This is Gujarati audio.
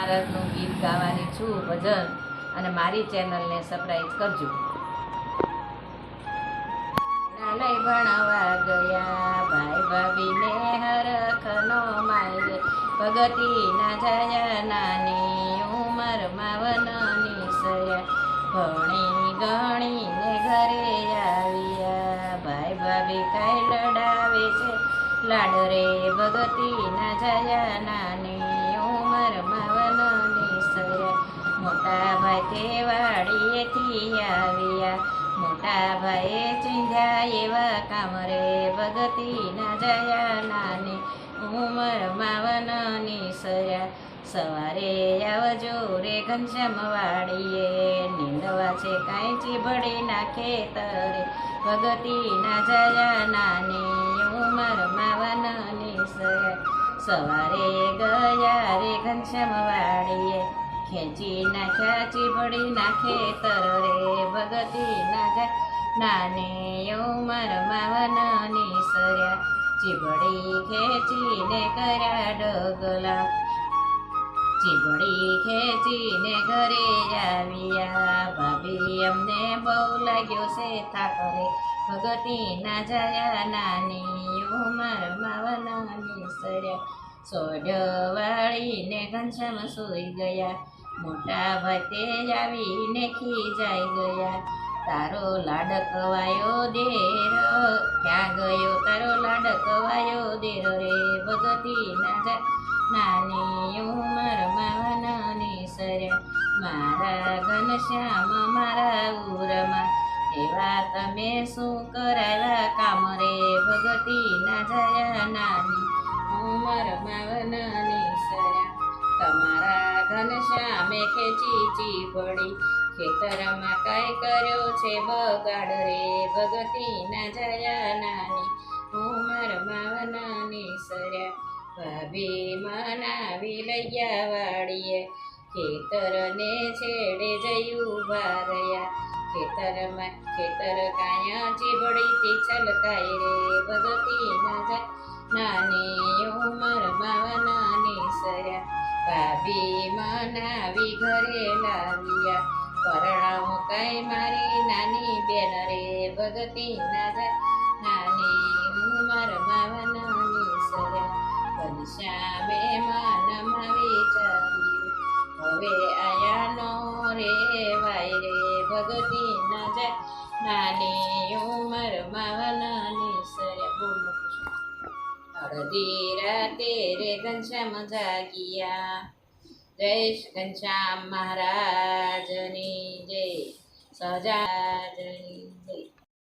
મહારાજનું ગીત ગાવાની છું, ભજન, અને મારી ચેનલને સબસ્ક્રાઇબ કરજો. લઈ ભણવા ગયા ભાઈ ભાભીને હરખનો માય, ભગતી ના જયા નાની ઉંમરમાં વનની સયા, ભણી ગણીને ઘરે આવ્યા ભાઈ ભાભી કાંઈ લડાવે છે લાડ રે, ભગતી ના જયા નાની ઉંમરમાં વનની સયા, મોટા ભાઈ તે વાડીએથી આવ્યા, મોટા ભાઈએ ચીંધ્યા એવા કામ રે, ભગતી ના જયા નાની ઉંમરમાં વનની સયા, સવારે આવજો રે ઘનશ્યામ વાડીએ, નીંદવા છે કાંઈ ચીભડી નાખે તરે, ભગતી ના જયા નાની ઉંમરમાં વનની સયા, સવારે ગયા રે ઘનશ્યામ વાડીએ, ખેંચી નાખ્યા ચીભડી નાખે તર રે, ભગતી ના જાય નાની ઉંમરમાં વનની સર્યા, ચીભડી ખેંચીને કર્યા ડગલા, ચીભડી ખેંચીને ઘરે આવ્યા, ભાભી અમને બહુ લાગ્યો છે થાક રે, ભગતી ના જયા નાની ઉંમરમાં વનની સર્યા, સોઢ વાળીને ઘનશ્યામ સૂઈ ગયા, મોટા ભાઈ તે આવીને ખીજાઈ ગયા, તારો લાડ કવાયો દેર ક્યાં ગયો, તારો લાડ કવાયો દેર રે, ભગતી ના જાય નાની ઉંમરમાં વનની સર્યા, મારા ઘનશ્યામ મારા ઉરમાં એવા તમે શું કરાવ્યા કામ રે, ભગતી ના જયા નાની ઉંમરમાં વનની સર્યા, તમારા ઘનશ્યામે ખેંચી ચીભડી, ખેતરમાં કાંઈ કર્યો છે બગાડ રે, ભગતી ના જયા નાની ઉંમરમાં વનની સર્યા, ભાભી મનાવી લઈ ગયા વાડીએ, ખેતરને છેડે જઈ ઉભા રહ્યા, ખેતર કાંઈ ચીભડીથી છલકાય રે, ભગતી ના જાય નાની ઉંમરમાં વનની સર્યા, ભાભી મનાવી ઘરે લાવ્યા, પરણાવું કાંઈ મારી નાની બેન રે, ભગતી ના જાય નાની ઉંમરમાં વનની સર્યા, ઘનશ્યામે મનમાં વિચાર્યું હવે આયાનો રે વાય રે, ભગતી ના જાય નાની ઉંમરમાં વનની સર્યા. બોલો અડધી રાતે રે ઘનશ્યામ જાગ્યા, જય ઘનશ્યામ મહારાજની જય, સહજાજની જય.